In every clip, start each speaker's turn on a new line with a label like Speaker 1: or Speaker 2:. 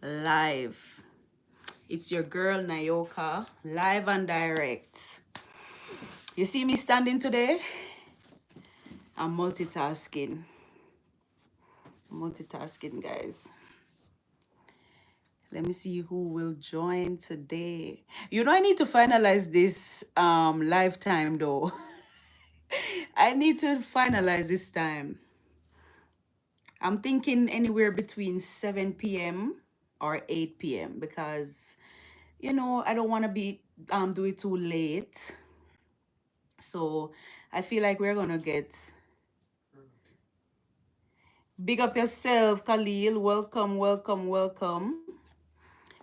Speaker 1: Live. It's your girl Nayoka, live and direct. You see me standing today? I'm multitasking. Multitasking, guys. Let me see who will join today. You know, I need to finalize this live time though. I need to finalize this time. I'm thinking anywhere between 7 p.m. or 8 p.m. because you know I don't want to be do it too late. So I feel like we're gonna get big up yourself, Khalil. Welcome, welcome, welcome.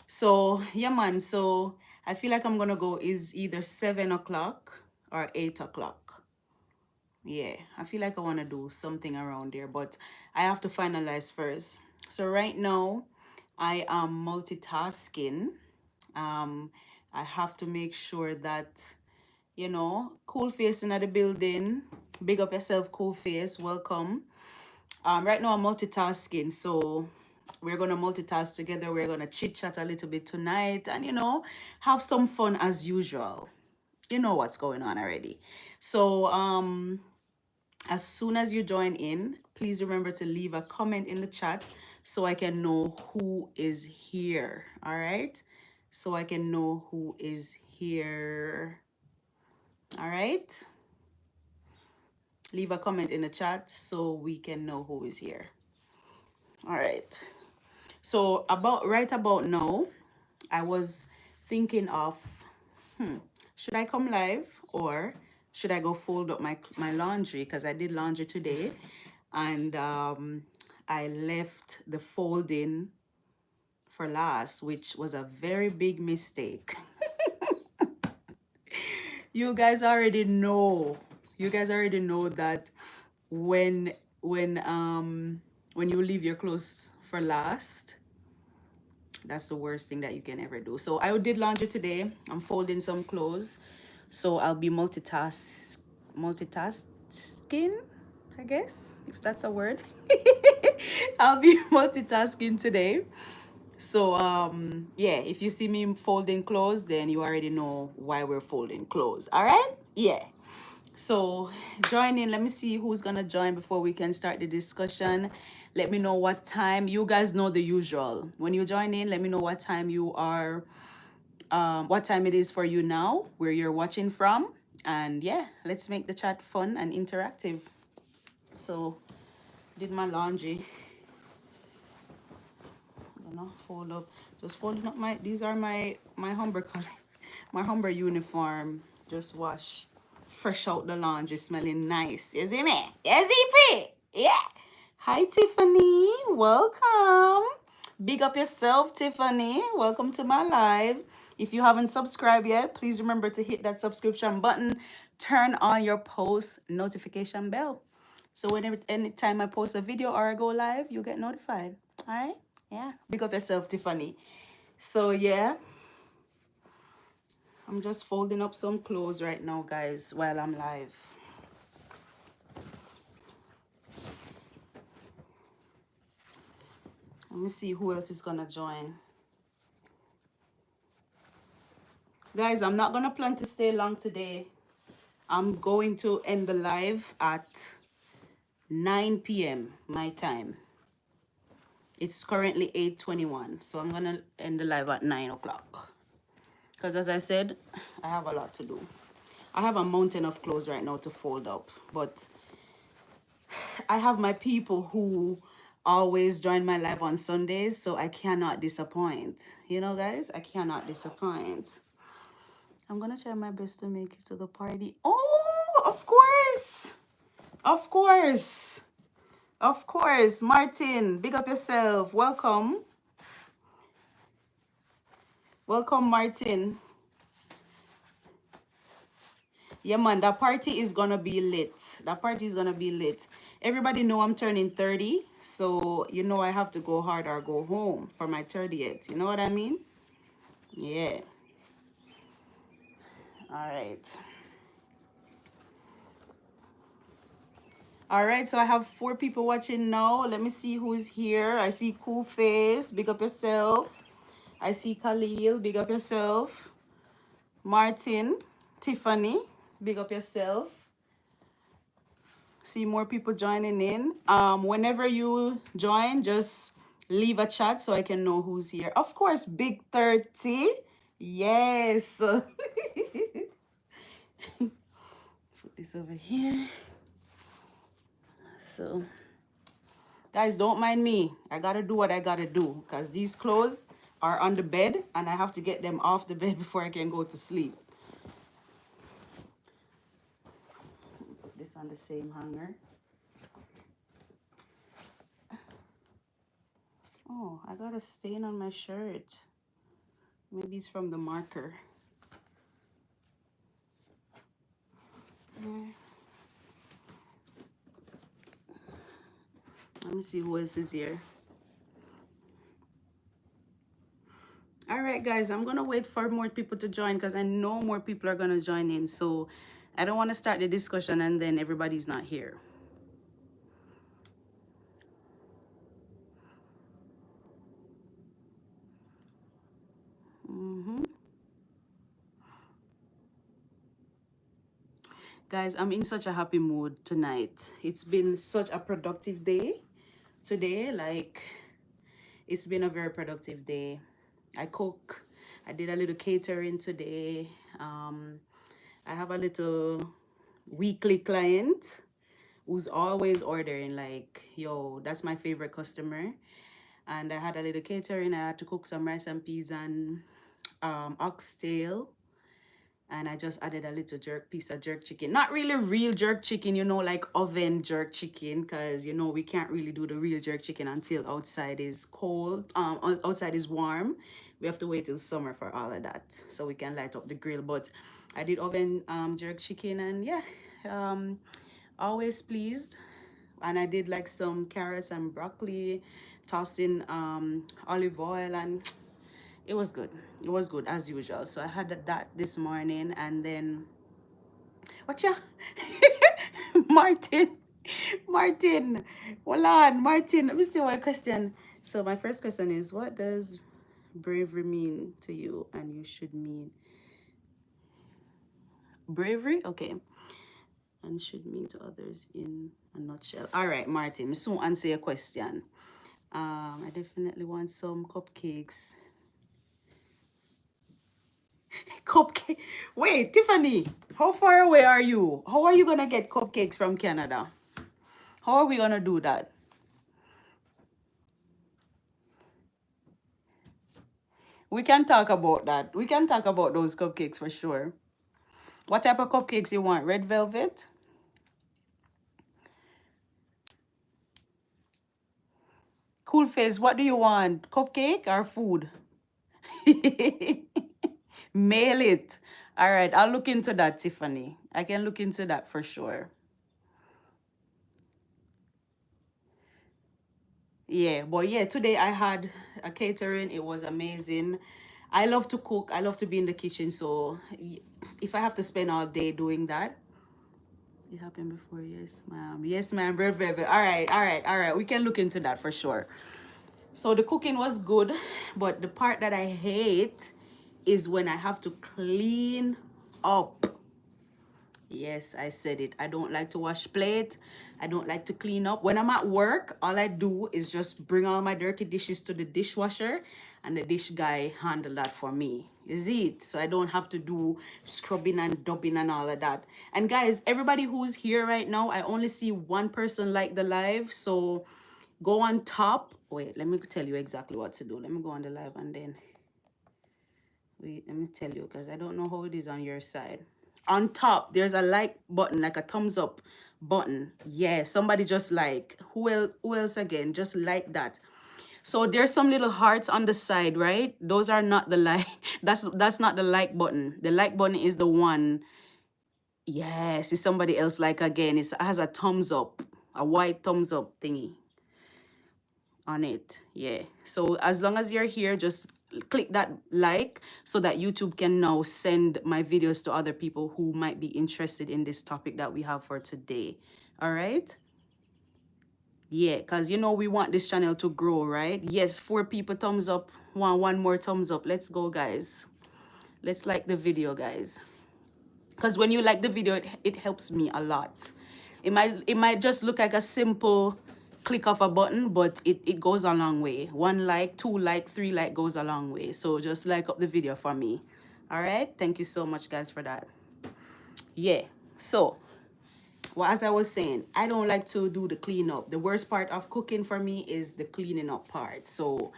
Speaker 1: So yeah, man. So I feel like I'm gonna go is either 7 o'clock or 8 o'clock. Yeah, I feel like I want to do something around there, but I have to finalize first. So right now, I am multitasking. Um, I have to make sure that, you know, Cool Face in the building. Big up yourself, Cool Face. Welcome. Right now I'm multitasking, so we're gonna multitask together. We're gonna chit chat a little bit tonight, and you know, have some fun as usual. You know what's going on already. So as soon as you join in, please remember to leave a comment in the chat so I can know who is here. All right, so I can know who is here. All right, leave a comment in the chat so we can know who is here. All right. So right about now, I was thinking of, should I come live or should I go fold up my laundry? Because I did laundry today, and I left the folding for last, which was a very big mistake. You guys already know. You guys already know that when when um when you leave your clothes for last, that's the worst thing that you can ever do. So I did laundry today. I'm folding some clothes. So I'll be multitasking, I guess, if that's a word. I'll be multitasking today. So yeah, if you see me folding clothes, then you already know why we're folding clothes. All right? Yeah. So join in. Let me see who's gonna join before we can start the discussion. Let me know what time. You guys know the usual. When you join in, let me know what time you are, what time it is for you now, where you're watching from. And yeah, let's make the chat fun and interactive. So did my laundry. You know, fold up. Just folding up these are my Humber color, my Humber uniform. Just wash. Fresh out the laundry, smelling nice. You see me? You see me? Yeah. Hi, Tiffany. Welcome. Big up yourself, Tiffany. Welcome to my live. If you haven't subscribed yet, please remember to hit that subscription button. Turn on your post notification bell. So whenever anytime I post a video or I go live, you get notified. All right? Yeah. Big up yourself, Tiffany. So yeah, I'm just folding up some clothes right now, guys, while I'm live. Let me see who else is gonna join. Guys, I'm not gonna plan to stay long today. I'm going to end the live at 9 p.m. my time. It's currently 8:21, so I'm gonna end the live at 9 o'clock. Because as I said, I have a lot to do. I have a mountain of clothes right now to fold up, but I have my people who always join my live on Sundays, so I cannot disappoint. You know, guys, I cannot disappoint. I'm gonna try my best to make it to the party. Oh, of course. Of course. Of course. Martin, big up yourself. Welcome. Welcome, Martin. Yeah, man, that party is gonna be lit. That party is gonna be lit. Everybody know I'm turning 30, so you know I have to go hard or go home for my 30th. You know what I mean? Yeah. All right. All right, so I have 4 people watching now. Let me see who's here. I see Cool Face, big up yourself. I see Khalil, big up yourself. Martin, Tiffany, big up yourself. See more people joining in. Whenever you join, just leave a chat so I can know who's here. Of course, Big 30. Yes. Put this over here. So, guys, don't mind me. I gotta do what I gotta do because these clothes are on the bed and I have to get them off the bed before I can go to sleep. Put this on the same hanger. Oh, I got a stain on my shirt. Maybe it's from the marker. Let me see who else is here. All right, guys, I'm going to wait for more people to join because I know more people are going to join in. So I don't want to start the discussion and then everybody's not here. Guys, I'm in such a happy mood tonight. It's been such a productive day today. Like, it's been a very productive day. I cook. I did a little catering today. I have a little weekly client who's always ordering, like, yo, that's my favorite customer. And I had a little catering. I had to cook some rice and peas and oxtail. And I just added a little piece of jerk chicken. Not really real jerk chicken, you know, like oven jerk chicken, because, you know, we can't really do the real jerk chicken until outside is cold, outside is warm. We have to wait till summer for all of that so we can light up the grill. But I did oven jerk chicken, and yeah, always pleased. And I did like some carrots and broccoli, tossed in olive oil, and it was good. It was good as usual. So I had that this morning, and then what ya? Martin. Martin. Hold on, Martin. Let me see my question. So my first question is, what does bravery mean to you? And you should mean bravery? Okay. And should mean to others in a nutshell. All right, Martin. So answer your question. I definitely want some cupcakes. Cupcake. Wait, Tiffany, how far away are you? How are you gonna get cupcakes from Canada? How are we gonna do that? We can talk about that. We can talk about those cupcakes for sure. What type of cupcakes you want? Red velvet? Cool Face, what do you want? Cupcake or food? Mail it. All right, I'll look into that, Tiffany. I can look into that for sure. Yeah, but yeah, today I had a catering. It was amazing. I love to cook. I love to be in the kitchen. So if I have to spend all day doing that, it happened before. Yes, ma'am. Yes, ma'am. Very, very, very. All right, all right, all right. We can look into that for sure. So the cooking was good, but the part that I hate is when I have to clean up. Yes, I said it. I don't like to wash plate. I don't like to clean up. When I'm at work, all I do is just bring all my dirty dishes to the dishwasher and the dish guy handle that for me. Is it? So I don't have to do scrubbing and dubbing and all of that. And guys, everybody who's here right now, I only see one person like the live. So go on top. Wait, let me tell you exactly what to do. Let me go on the live and then wait, let me tell you because I don't know how it is on your side. On top, there's a like button, like a thumbs up button. Yeah, somebody just like, who else again? Just like that. So there's some little hearts on the side, right? Those are not the like, that's not the like button. The like button is the one. Yes, it's somebody else like again. It has a thumbs up, a white thumbs up thingy on it. Yeah, so as long as you're here, just click that like so that YouTube can now send my videos to other people who might be interested in this topic that we have for today. All right, Yeah, because you know we want this channel to grow, right? Yes, 4 people thumbs up. One more thumbs up. Let's go, guys. Let's like the video, guys. Because when you like the video, it helps me a lot. It might just look like a simple click of a button, but it goes a long way. 1 like, 2 like, 3 like goes a long way. So just like up the video for me. All right, thank you so much, guys, for that. Yeah, so well, as I was saying, I don't like to do the cleanup. The worst part of cooking for me is the cleaning up part. So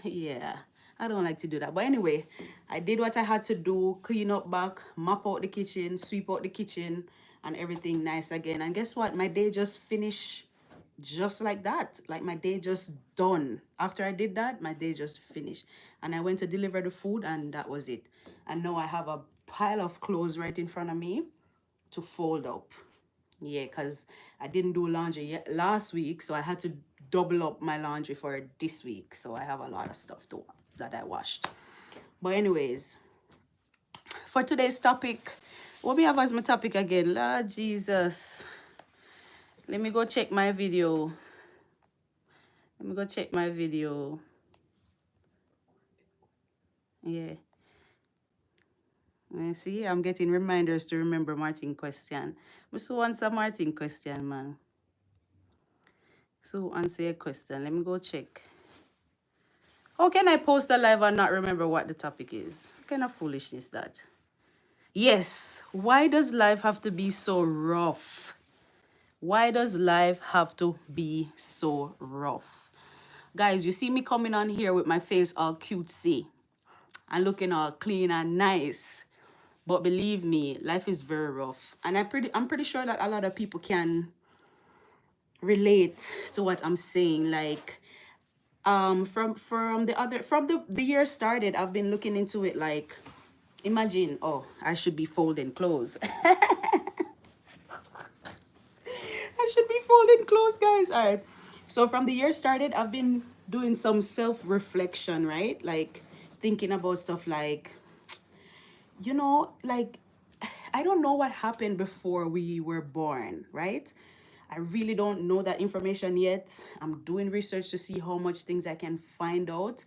Speaker 1: yeah, I don't like to do that. But anyway, I did what I had to do, clean up back, mop out the kitchen, sweep out the kitchen, and everything nice again. And guess what? My day just finished just like that. Like my day just done. After I did that, my day just finished. And I went to deliver the food and that was it. And now I have a pile of clothes right in front of me to fold up. Yeah, because I didn't do laundry yet last week, so I had to double up my laundry for this week. So I have a lot of stuff that I washed. But anyways, for today's topic, what we have as my topic again? Lord Jesus. Let me go check my video. Let me go check my video. Yeah. See, I'm getting reminders to remember Martin question. So answer Martin question, man. So answer a question. Let me go check. How can I post a live and not remember what the topic is? What kind of foolishness that? Yes. Why does life have to be so rough? Why does life have to be so rough? Guys, you see me coming on here with my face all cutesy and looking all clean and nice. But believe me, life is very rough. And I'm pretty sure that a lot of people can relate to what I'm saying. Like, from the year started, I've been looking into it. Like, imagine, oh, I should be folding clothes. I should be folding clothes, guys. All right, so from the year started, I've been doing some self-reflection, right? Like thinking about stuff like, you know, like I don't know what happened before we were born, right? I really don't know that information yet. I'm doing research to see how much things I can find out.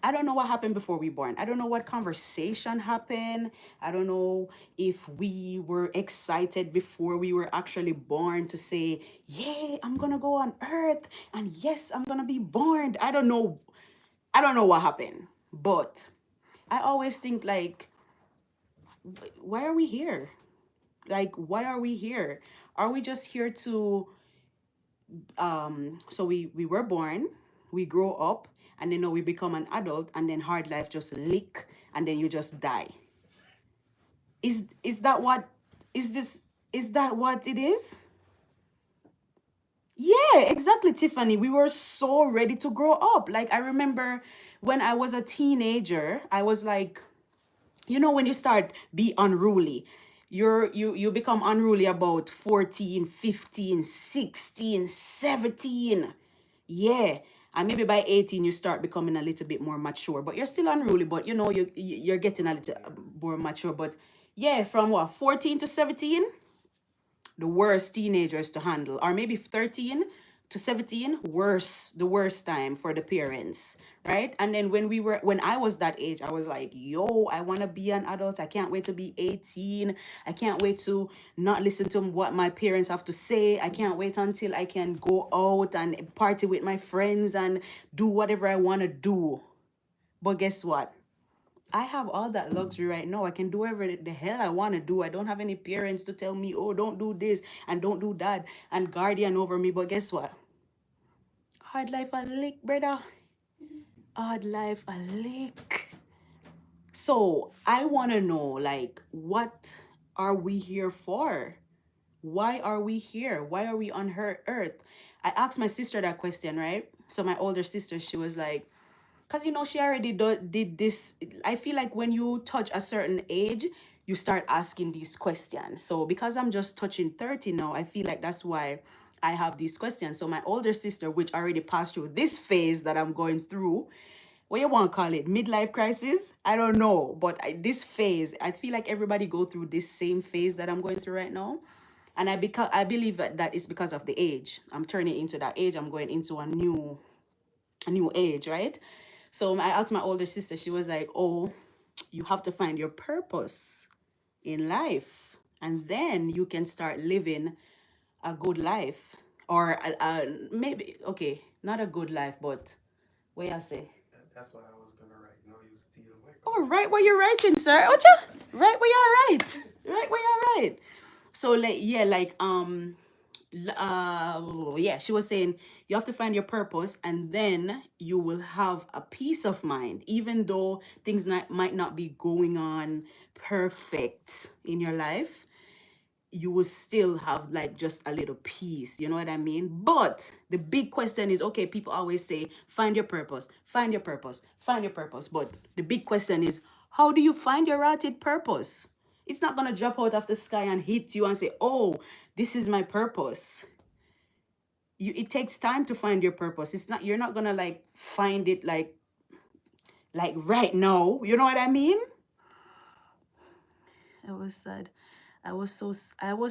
Speaker 1: I don't know what happened before we born. I don't know what conversation happened. I don't know if we were excited before we were actually born to say, yay, I'm gonna go on earth and yes, I'm gonna be born. I don't know. I don't know what happened. But I always think like, why are we here? Like, why are we here? Are we just here to so we were born, we grow up, and then now we become an adult, and then hard life just lick, and then you just die? Is that what is that what it is? Yeah, exactly, Tiffany. We were so ready to grow up. Like I remember when I was a teenager, I was like, you know, when you start be unruly, you become unruly about 14, 15, 16, 17. Yeah. And maybe by 18 you start becoming a little bit more mature, but you're still unruly, but you know you're getting a little more mature. But yeah, from what, 14 to 17, the worst teenagers to handle, or maybe 13 to 17, the worst time for the parents, right? And then when I was that age, I was like, yo, I want to be an adult. I can't wait to be 18. I can't wait to not listen to what my parents have to say. I can't wait until I can go out and party with my friends and do whatever I want to do. But guess what? I have all that luxury right now. I can do whatever the hell I want to do. I don't have any parents to tell me, oh, don't do this and don't do that and guardian over me. But guess what? Hard life a lick, brother. Hard life a lick. So I want to know, like, what are we here for? Why are we here? Why are we on her earth? I asked my sister that question, right? So my older sister, she was like, because, you know, she already did this. I feel like when you touch a certain age, you start asking these questions. So because I'm just touching 30 now, I feel like that's why I have these questions. So my older sister, which already passed through this phase that I'm going through, what you want to call it, midlife crisis? I don't know. But this phase, I feel like everybody go through this same phase that I'm going through right now. And I believe that it's because of the age. I'm turning into that age. I'm going into a new age, right? So I asked my older sister, she was like, oh, you have to find your purpose in life, and then you can start living a good life. Or maybe, okay, not a good life, but what I say? That's what I was gonna write. No, you steal my. Oh, write what you're writing, sir. Ocha, write what you're right. Write what you're right. So like, yeah, like yeah, she was saying you have to find your purpose, and then you will have a peace of mind, even though things might not be going on perfect in your life. You will still have like just a little peace, you know what I mean? But the big question is, okay, people always say find your purpose, find your purpose, find your purpose, but the big question is, how do you find your rotted purpose? It's not going to drop out of the sky and hit you and say, oh, this is my purpose. It takes time to find your purpose. It's not, you're not going to like find it like right now, you know what I mean? I was sad. I was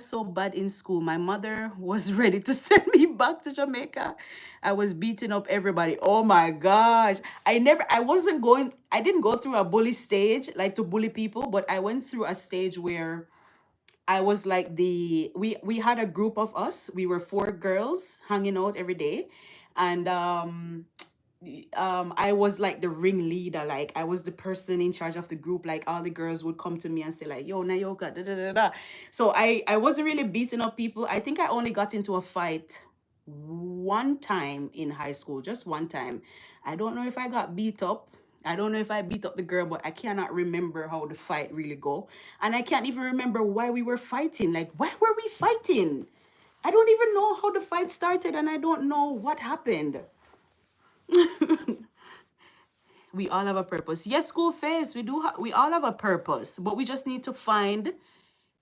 Speaker 1: so bad in school. My mother was ready to send me back to Jamaica. I was beating up everybody. Oh my gosh. I didn't go through a bully stage, like to bully people, but I went through a stage where I was like we had a group of us. We were 4 girls hanging out every day. And I was like the ringleader. Like I was the person in charge of the group. Like all the girls would come to me and say like, yo, Nayoka, da da da da. So I wasn't really beating up people. I think I only got into a fight one time in high school, just one time. I don't know if I got beat up. I don't know if I beat up the girl, but I cannot remember how the fight really go. And I can't even remember why we were fighting. Like, why were we fighting? I don't even know how the fight started, and I don't know what happened. We all have a purpose. Yes, school face. We all have a purpose, but we just need to find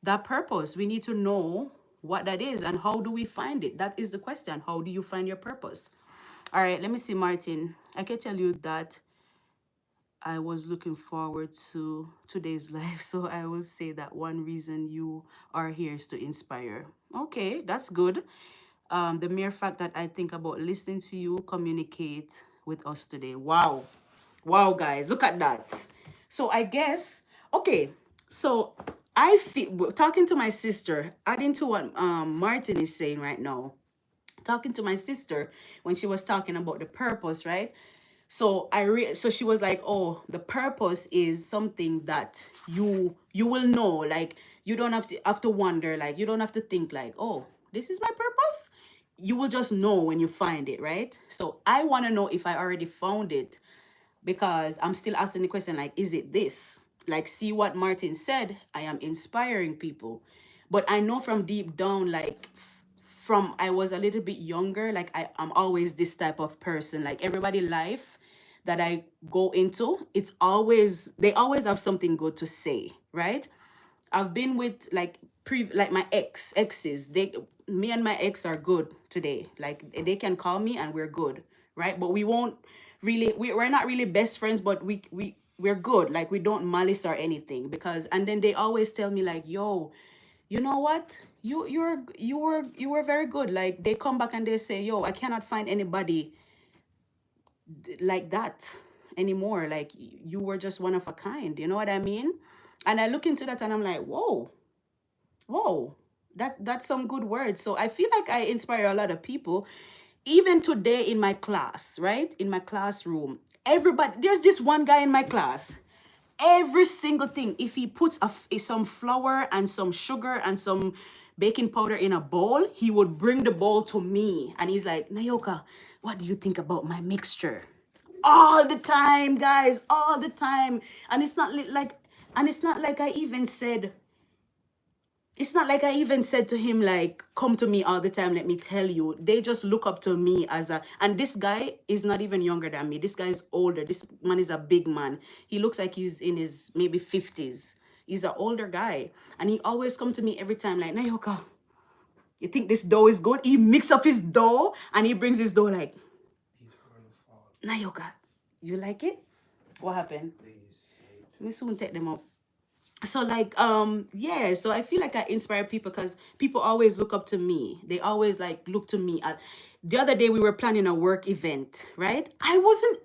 Speaker 1: that purpose. We need to know what that is and how do we find it. That is the question. How do you find your purpose? All right, let me see, Martin. I can tell you that I was looking forward to today's live, so I will say that one reason you are here is to inspire. Okay, that's good. The mere fact that I think about listening to you communicate with us today. Wow. Wow, guys, look at that. So I guess, okay, so I feel, talking to my sister, adding to what Martin is saying right now, talking to my sister when she was talking about the purpose, right? So so she was like, oh, the purpose is something that you will know. Like you don't have to wonder, like you don't have to think like, oh, this is my purpose. You will just know when you find it, right? So I want to know if I already found it, because I'm still asking the question, like, is it this? Like, see what Martin said, I am inspiring people. But I know from deep down, like from I was a little bit younger, like I'm always this type of person. Like everybody life that I go into, they always have something good to say, right? I've been with like like my exes. Me and my ex are good today. Like they can call me and we're good, right? But we won't really we're not really best friends, but we're good. Like we don't malice or anything, because and then they always tell me like, yo, you know what? You were very good. Like they come back and they say, yo, I cannot find anybody like that anymore. Like you were just one of a kind. You know what I mean? And I look into that and I'm like, whoa, that's some good words. So I feel like I inspire a lot of people. Even today in my class, right? In my classroom, everybody, there's this one guy in my class. Every single thing, if he puts some flour and some sugar and some baking powder in a bowl, he would bring the bowl to me. And he's like, Nayoka, what do you think about my mixture? All the time, guys, all the time. And it's not like, I even said, it's not like I even said to him, like, come to me all the time, let me tell you. They just look up to me as and this guy is not even younger than me. This guy is older. This man is a big man. He looks like he's in his maybe 50s. He's an older guy. And he always come to me every time like, Nayoka, you think this dough is good? He mix up his dough and he brings his dough like, Nayoka, you like it? What happened? Please. Let me soon take them up. So like yeah, so I feel like I inspire people because people always look up to me. They always like look to me. The other day we were planning a work event, right? I wasn't,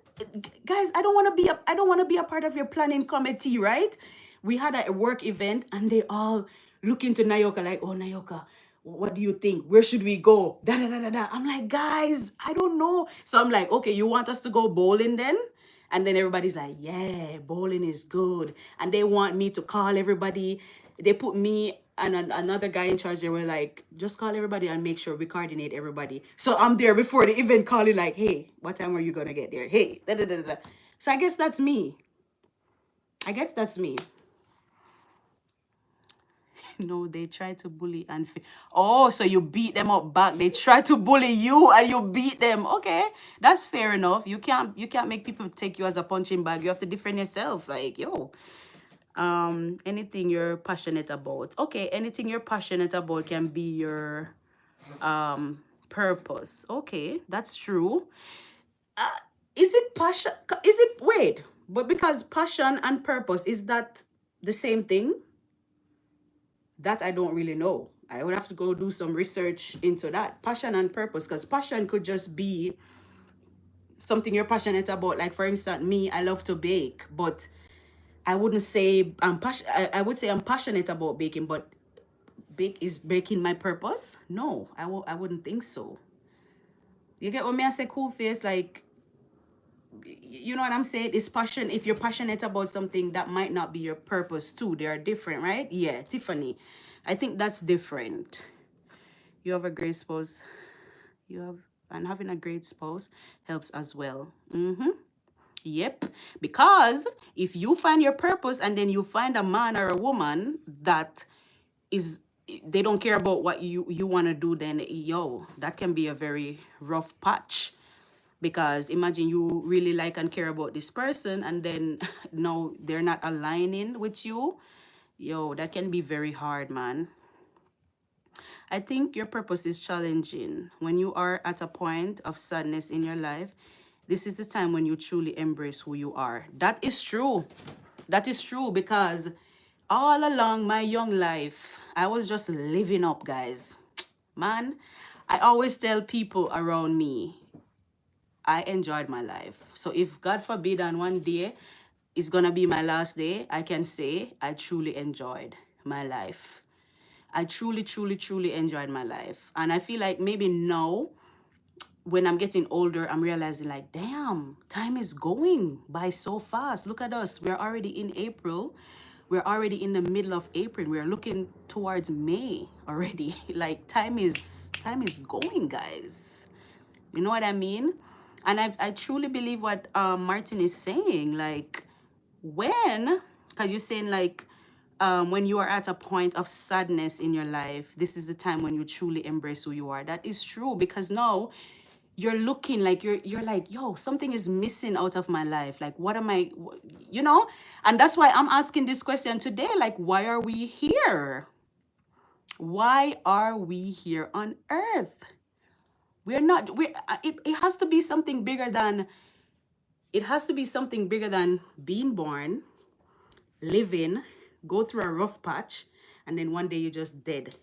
Speaker 1: guys, I don't want to be a part of your planning committee, right? We had a work event and they all look into Nayoka like, oh Nayoka, what do you think? Where should we go? Da da da da da. I'm like, guys, I don't know. So I'm like, okay, you want us to go bowling then? And then everybody's like, yeah, bowling is good. And they want me to call everybody. They put me and another guy in charge. They were like, just call everybody and make sure we coordinate everybody. So I'm there before the event calling like, hey, what time are you going to get there? Hey, da, da, da, da. So I guess that's me. I guess that's me. No, they try to bully and oh, so you beat them up back. They try to bully you and you beat them. Okay, that's fair enough. You can't make people take you as a punching bag. You have to defend yourself. Like, yo, anything you're passionate about. Okay, anything you're passionate about can be your purpose. Okay, that's true. Is it passion? Is it wait? But because passion and purpose, is that the same thing? That I don't really know. I would have to go do some research into that. Passion and purpose, because passion could just be something you're passionate about. Like for instance, me, I love to bake, but I wouldn't say I'm I would say I'm passionate about baking, but is baking my purpose? No, I wouldn't think so. You get what me I say, cool face? Like, you know what I'm saying? It's passion. If you're passionate about something, that might not be your purpose too. They are different, right? Yeah, Tiffany. I think that's different. You have a great spouse. You have, and having a great spouse helps as well. Yep. Because if you find your purpose and then you find a man or a woman that is, they don't care about what you want to do, then yo, that can be a very rough patch. Because imagine you really like and care about this person and then no, they're not aligning with you. Yo, that can be very hard, man. I think your purpose is challenging. When you are at a point of sadness in your life, this is the time when you truly embrace who you are. That is true. That is true because all along my young life, I was just living up, guys. Man, I always tell people around me, I enjoyed my life. So if God forbid on one day it's gonna be my last day, I can say I truly enjoyed my life. I truly, truly, truly enjoyed my life. And I feel like maybe now, when I'm getting older, I'm realizing like, damn, time is going by so fast. Look at us. We're already in April. We're already in the middle of April. We're looking towards May already. Like time is going, guys. You know what I mean? And I truly believe what Martin is saying. Like, because you're saying like, when you are at a point of sadness in your life, this is the time when you truly embrace who you are. That is true because now you're looking like you're like, yo, something is missing out of my life. Like, what am I, you know? And that's why I'm asking this question today. Like, why are we here? Why are we here on earth? We're not, it has to be something bigger than, it has to be something bigger than being born, living, go through a rough patch, and then one day you're just dead.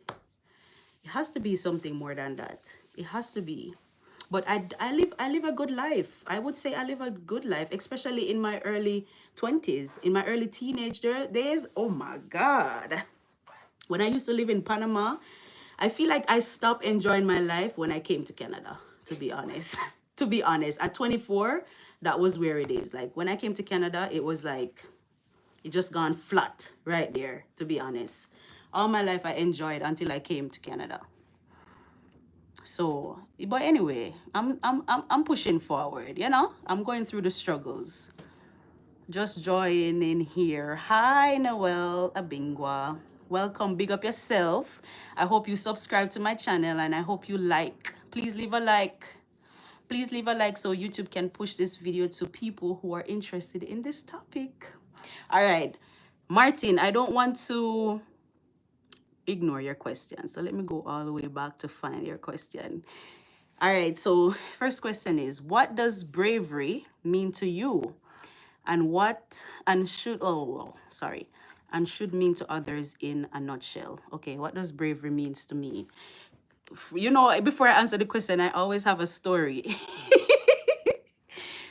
Speaker 1: It has to be something more than that. It has to be. But I live a good life. I would say I live a good life, especially in my early 20s, in my early teenage days. Oh my God. When I used to live in Panama, I feel like I stopped enjoying my life when I came to Canada, to be honest. To be honest, at 24, that was where it is. Like when I came to Canada, it was like, it just gone flat right there, to be honest. All my life I enjoyed until I came to Canada. So, but anyway, I'm pushing forward, you know? I'm going through the struggles. Just joining here. Hi, Noel Abingwa. Welcome. Big up yourself. I hope you subscribe to my channel and I hope you like. Please leave a like. Please leave a like so YouTube can push this video to people who are interested in this topic. All right. Martin, I don't want to ignore your question. So let me go all the way back to find your question. All right. So first question is, what does bravery mean to you? And what, and should, oh, sorry. and should mean to others in a nutshell. Okay, what does bravery means to me? You know, before I answer the question, I always have a story.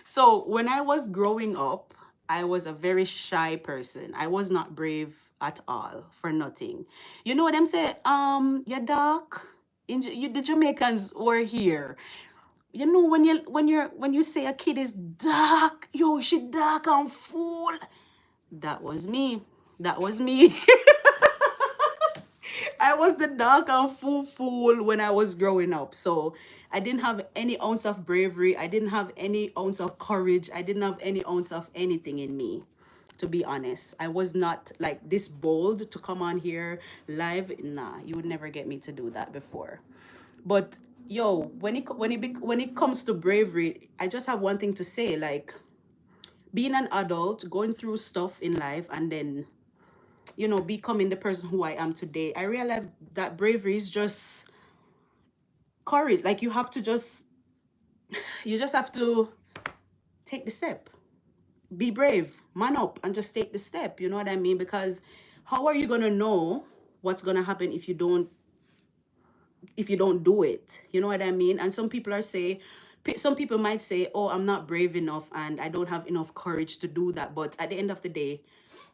Speaker 1: So when I was growing up, I was a very shy person. I was not brave at all for nothing. You know what I'm saying? You're dark. The Jamaicans were here. You know when you say a kid is dark, yo, she dark and fool. That was me. That was me. I was the dark and fool when I was growing up. So I didn't have any ounce of bravery. I didn't have any ounce of courage. I didn't have any ounce of anything in me, to be honest. I was not like this bold to come on here live. Nah, you would never get me to do that before. But yo, when it comes to bravery, I just have one thing to say, like being an adult, going through stuff in life, and then becoming the person who I am today, I realized that bravery is just courage. Like you just have to take the step. Be brave, man up, and just take the step. You know what I mean? Because how are you gonna know what's gonna happen if you don't do it? You know what I mean? And some people might say, oh, I'm not brave enough and I don't have enough courage to do that. But at the end of the day,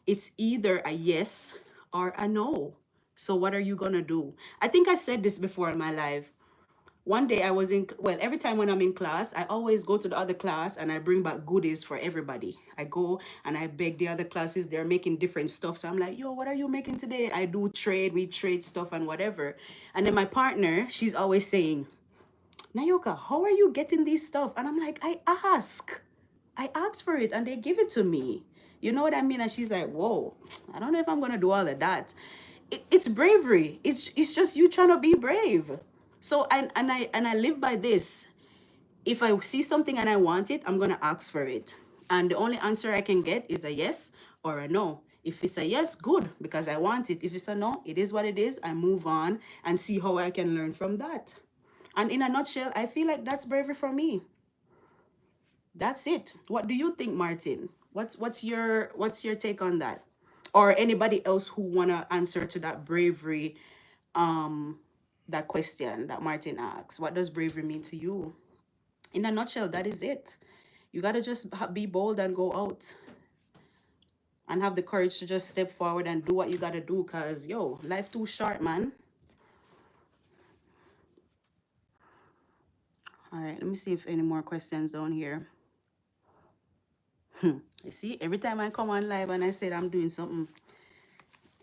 Speaker 1: it's either a yes or a no. So what are you gonna do? I think I said this before in my life. One day I was every time when I'm in class, I always go to the other class and I bring back goodies for everybody. I go and I beg the other classes, they're making different stuff. So I'm like, yo, what are you making today? I do trade, we trade stuff and whatever. And then my partner, she's always saying, Nayoka, how are you getting these stuff? And I'm like, I ask for it and they give it to me. You know what I mean? And she's like, whoa, I don't know if I'm going to do all of that. It's bravery. It's just you trying to be brave. So, and I live by this. If I see something and I want it, I'm going to ask for it. And the only answer I can get is a yes or a no. If it's a yes, good, because I want it. If it's a no, it is what it is. I move on and see how I can learn from that. And in a nutshell, I feel like that's bravery for me. That's it. What do you think, Martin? What's your take on that? Or anybody else who wanna answer to that bravery, that question that Martin asks? What does bravery mean to you? In a nutshell, that is it. You gotta just be bold and go out and have the courage to just step forward and do what you gotta do. Cause yo, life too short, man. All right, let me see if any more questions down here. You see, every time I come on live and I said I'm doing something,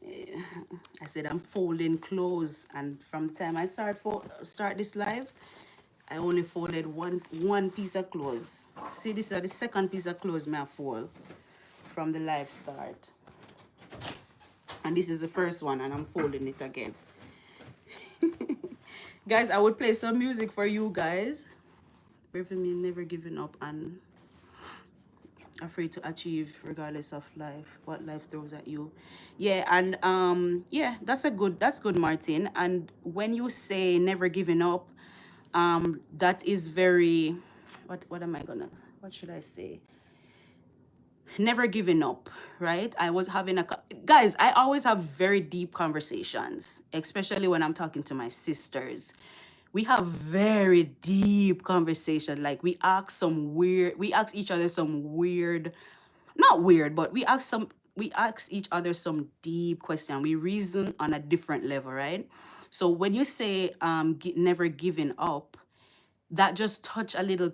Speaker 1: I said I'm folding clothes, and from the time I start this live, I only folded one piece of clothes. See, this is the second piece of clothes I fold from the live start, and this is the first one, and I'm folding it again. Guys, I would play some music for you guys. Brave me, never giving up, and afraid to achieve regardless of life, what life throws at you. Yeah, and yeah, that's good, Martin. And when you say never giving up, that is very, what should I say? Never giving up, right? I was having guys, I always have very deep conversations, especially when I'm talking to my sisters. We have very deep conversation. Like we ask each other some weird, not weird, but we ask each other some deep question. We reason on a different level, right? So when you say never giving up, that just touch a little,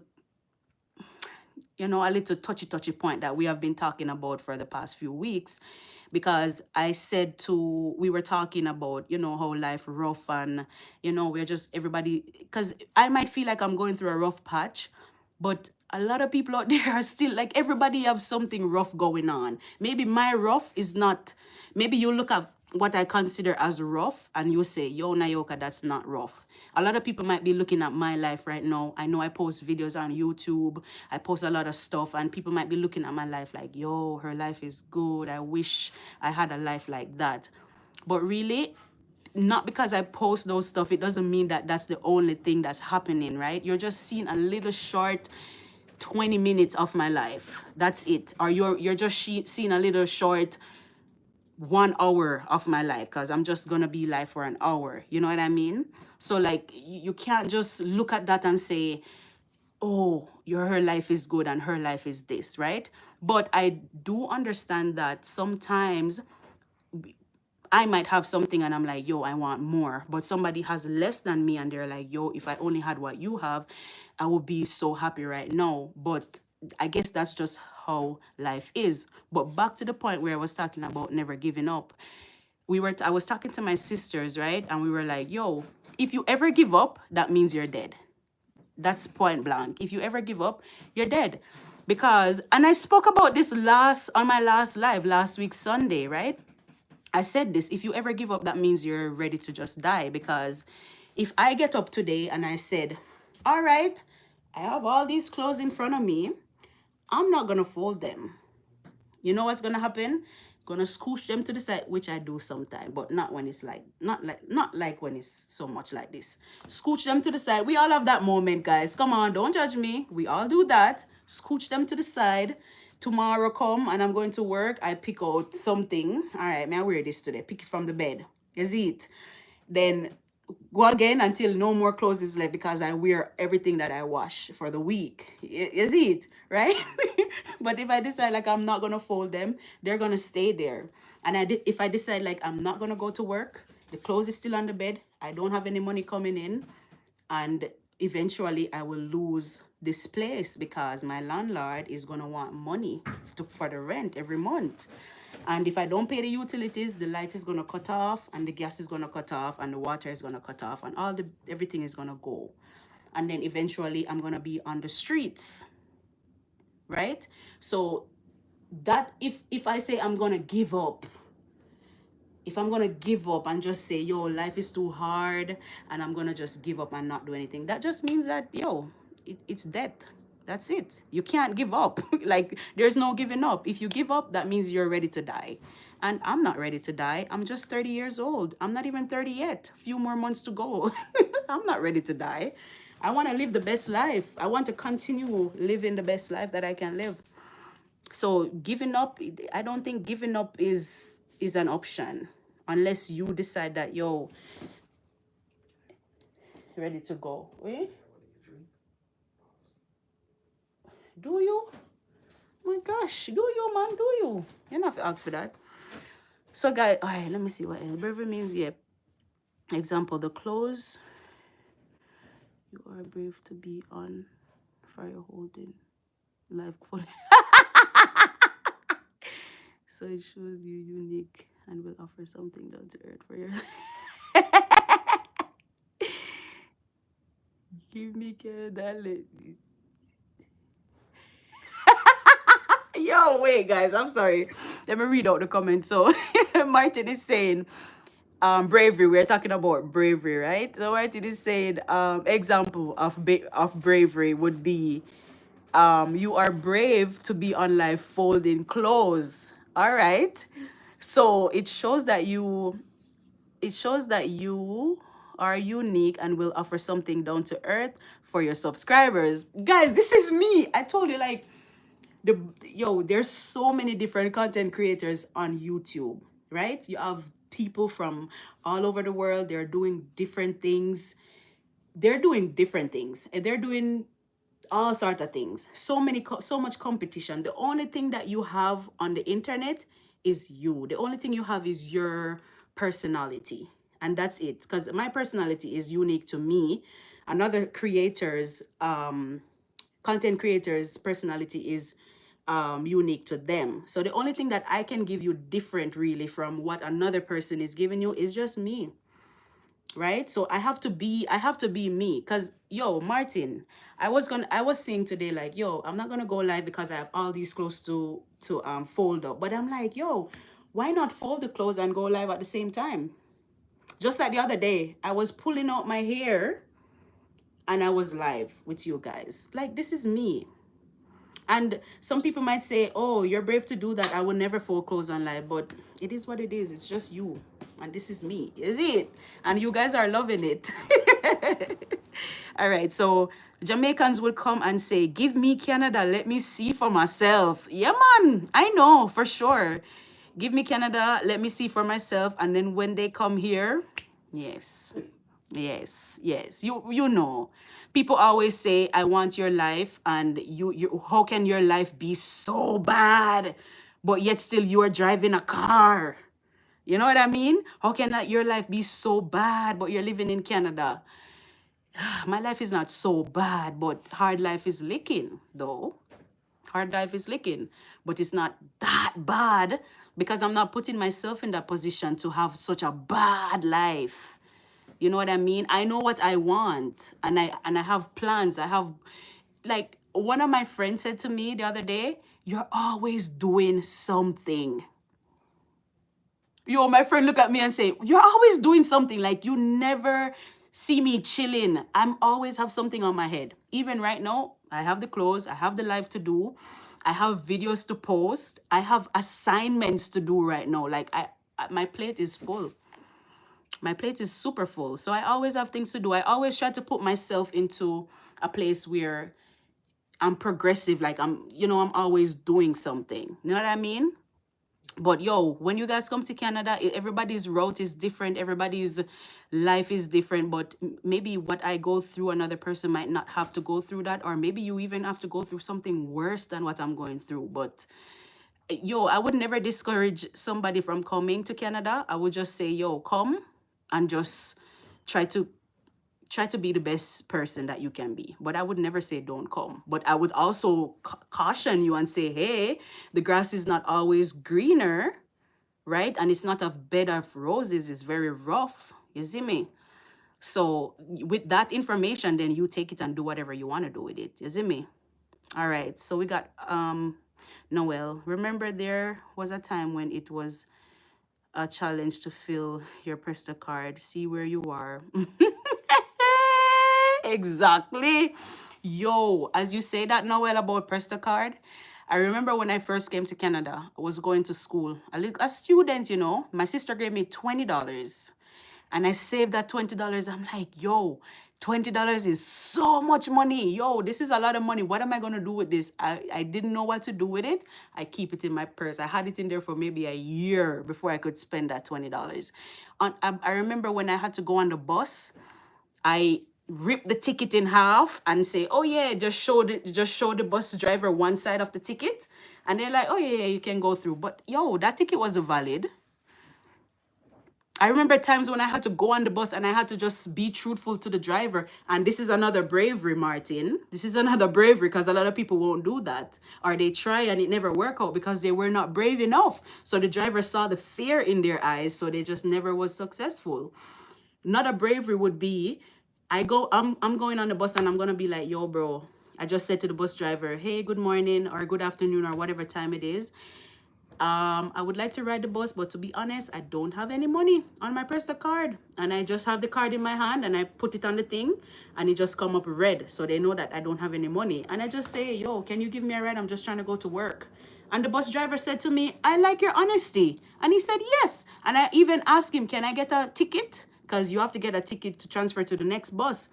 Speaker 1: a little touchy point that we have been talking about for the past few weeks. Because we were talking about, how life rough, and, we're just everybody, because I might feel like I'm going through a rough patch, but a lot of people out there are still like, everybody have something rough going on. Maybe my rough is not, maybe you look at what I consider as rough and you say, yo, Nayoka, that's not rough. A lot of people might be looking at my life right now. I know I post videos on YouTube. I post a lot of stuff, and people might be looking at my life like, yo, her life is good. I wish I had a life like that. But really, not because I post those stuff, it doesn't mean that that's the only thing that's happening, right? You're just seeing a little short 20 minutes of my life. That's it. Or you're just seeing a little short 1 hour of my life, because I'm just gonna be live for an hour. You know what I mean? So like you can't just look at that and say, oh, her life is good and her life is this, right? But I do understand that sometimes I might have something and I'm like, yo, I want more. But somebody has less than me and they're like, yo, if I only had what you have, I would be so happy right now. But I guess that's just how life is. But back to the point where I was talking about never giving up. I was talking to my sisters, right? And we were like, yo, if you ever give up, that means you're dead. That's point blank. If you ever give up, you're dead. Because, and I spoke about this on my last live last week, Sunday, right? I said this, if you ever give up, that means you're ready to just die. Because if I get up today and I said, all right, I have all these clothes in front of me, I'm not going to fold them. You know what's going to happen? Gonna scooch them to the side, which I do sometimes, but not when it's like, not like when it's so much like this. Scooch them to the side. We all have that moment, guys. Come on, don't judge me. We all do that. Scooch them to the side. Tomorrow come and I'm going to work. I pick out something. All right, may I wear this today? Pick it from the bed. Is it? Then go again until no more clothes is left, because I wear everything that I wash for the week. Is it? Right? But if I decide like I'm not going to fold them, they're going to stay there. And if I decide like I'm not going to go to work, the clothes is still on the bed, I don't have any money coming in, and eventually I will lose this place because my landlord is going to want money for the rent every month. And if I don't pay the utilities, the light is going to cut off and the gas is going to cut off and the water is going to cut off and everything is going to go. And then eventually I'm going to be on the streets, right? So that if I say I'm going to give up, if I'm going to give up and just say, yo, life is too hard and I'm going to just give up and not do anything, that just means that, yo, it's death. That's it. You can't give up. Like, there's no giving up. If you give up, that means you're ready to die. And I'm not ready to die. I'm just 30 years old. I'm not even 30 yet. A few more months to go. I'm not ready to die. I want to live the best life. I want to continue living the best life that I can live. So giving up, I don't think giving up is an option unless you decide that, yo, ready to go. Eh? Do you? My gosh, do you, man? Do you? You're not ask for that. So, guys, all right, let me see what else. Bravery means, yeah. Example, the clothes. You are brave to be on fire holding life fully. So it shows you unique and will offer something down to earth for your Give me Canada, let me. Yo, wait, guys, I'm sorry. Let me read out the comments. So Martin is saying, bravery. We're talking about bravery, right? So Martin is saying, example of bravery would be, you are brave to be on live folding clothes. All right. So it shows that you are unique and will offer something down to earth for your subscribers. Guys, this is me. I told you, like, there's so many different content creators on YouTube, right? You have people from all over the world. They're doing different things. They're doing all sorts of things. So much competition. The only thing that you have on the internet is you. The only thing you have is your personality, and that's it. Because my personality is unique to me. Another content creators' personality is unique to them. So the only thing that I can give you different really from what another person is giving you is just me. Right? So I have to be me. Because, yo, Martin, I was saying today, like, yo, I'm not gonna go live because I have all these clothes to fold up. But I'm like, yo, why not fold the clothes and go live at the same time? Just like the other day, I was pulling out my hair and I was live with you guys. Like, this is me. And some people might say, oh, you're brave to do that. I will never fold clothes on live. But it is what it is. It's just you. And this is me. Is it? And you guys are loving it. All right. So Jamaicans will come and say, give me Canada. Let me see for myself. Yeah, man. I know for sure. Give me Canada. Let me see for myself. And then when they come here, yes. Yes, yes. You know. People always say, I want your life, and you how can your life be so bad, but yet still you are driving a car? You know what I mean? How can your life be so bad, but you're living in Canada? My life is not so bad, but hard life is licking, though. Hard life is licking, but it's not that bad because I'm not putting myself in that position to have such a bad life. You know what I mean? I know what I want, and I have plans. I have, like, one of my friends said to me the other day, "You're always doing something." Yo, my friend look at me and say, "You're always doing something. Like, you never see me chilling. I'm always have something on my head. Even right now, I have the clothes, I have the life to do, I have videos to post, I have assignments to do right now. Like, my plate is full. My plate is super full. So I always have things to do. I always try to put myself into a place where I'm progressive. Like, I'm always doing something. You know what I mean? But yo, when you guys come to Canada, everybody's route is different. Everybody's life is different. But maybe what I go through, another person might not have to go through that. Or maybe you even have to go through something worse than what I'm going through. But yo, I would never discourage somebody from coming to Canada. I would just say, yo, come and just try to be the best person that you can be. But I would never say don't come. But I would also caution you and say, hey, the grass is not always greener, right? And it's not a bed of roses. It's very rough. You see me? So with that information, then you take it and do whatever you want to do with it. You see me? All right. So we got Noel. Remember, there was a time when it was a challenge to fill your Presta card. See where you are. Exactly. Yo, as you say that, Noel, about Presta card, I remember when I first came to Canada, I was going to school. A student, my sister gave me $20 and I saved that $20. I'm like, yo, $20 is so much money. Yo, this is a lot of money. What am I going to do with this? I didn't know what to do with it. I keep it in my purse. I had it in there for maybe a year before I could spend that $20. I remember when I had to go on the bus, I ripped the ticket in half and say, oh yeah, just show the bus driver one side of the ticket. And they're like, oh yeah, you can go through. But yo, that ticket wasn't valid. I remember times when I had to go on the bus and I had to just be truthful to the driver. And this is another bravery, Martin. This is another bravery, because a lot of people won't do that. Or they try and it never work out because they were not brave enough. So the driver saw the fear in their eyes, so they just never was successful. Not a bravery would be, I'm going on the bus and I'm gonna be like, yo, bro, I just said to the bus driver, hey, good morning or good afternoon or whatever time it is. I would like to ride the bus, but to be honest, I don't have any money on my Presta card. And I just have the card in my hand and I put it on the thing and it just come up red. So they know that I don't have any money. And I just say, yo, can you give me a ride? I'm just trying to go to work. And the bus driver said to me, I like your honesty. And he said, yes. And I even asked him, can I get a ticket? Because you have to get a ticket to transfer to the next bus.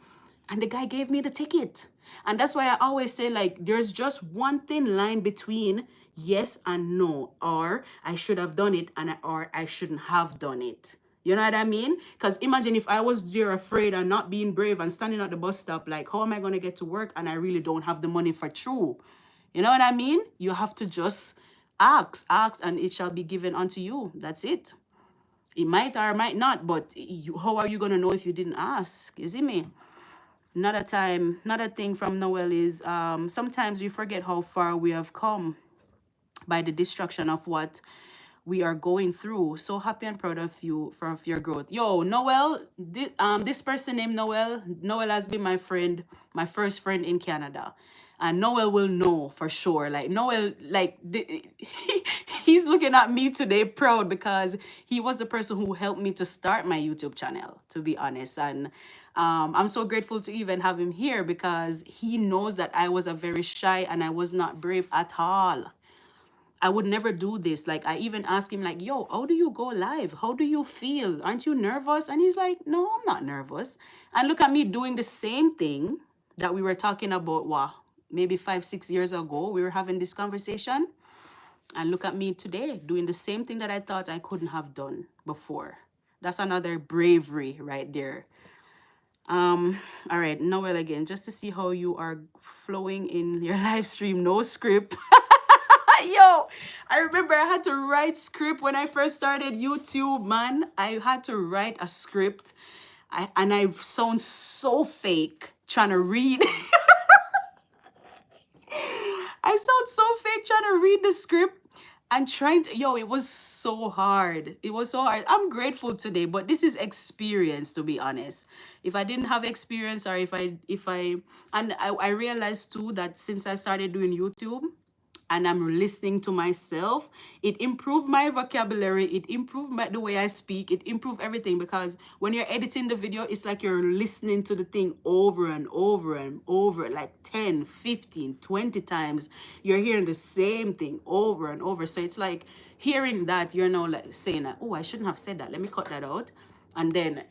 Speaker 1: And the guy gave me the ticket. And that's why I always say, like, there's just one thin line between yes and no, or I should have done it or I shouldn't have done it. You know what I mean? Because imagine if I was there afraid and not being brave and standing at the bus stop, like, how am I going to get to work? And I really don't have the money for true. You know what I mean? You have to just ask, and it shall be given unto you. That's it. It might or might not, but how are you going to know if you didn't ask? You see me? Another thing from Noel is sometimes we forget how far we have come by the destruction of what we are going through. So happy and proud of you for your growth. Yo, Noel, this person named Noel has been my friend, my first friend in Canada. And Noel will know for sure. Like, Noel, like, he's looking at me today proud because he was the person who helped me to start my YouTube channel, to be honest. And I'm so grateful to even have him here because he knows that I was a very shy and I was not brave at all. I would never do this. Like, I even asked him, like, yo, how do you go live? How do you feel? Aren't you nervous? And he's like, no, I'm not nervous. And look at me doing the same thing that we were talking about, maybe 5-6 years ago. We were having this conversation. And look at me today, doing the same thing that I thought I couldn't have done before. That's another bravery right there. All right, Noel again, just to see how you are flowing in your live stream, no script. Yo, I remember I had to write script when I first started YouTube, man. I had to write a script. And I sound so fake trying to read. I sound so fake trying to read the script and trying to, yo, it was so hard. It was so hard. I'm grateful today, but this is experience, to be honest. If I didn't have experience, or I realized too that since I started doing YouTube, and I'm listening to myself, it improved my vocabulary, it improved the way I speak, it improved everything, because when you're editing the video, it's like you're listening to the thing over and over and over, like 10, 15, 20 times. You're hearing the same thing over and over. So it's like hearing that, you're now like saying, oh, I shouldn't have said that. Let me cut that out. And then,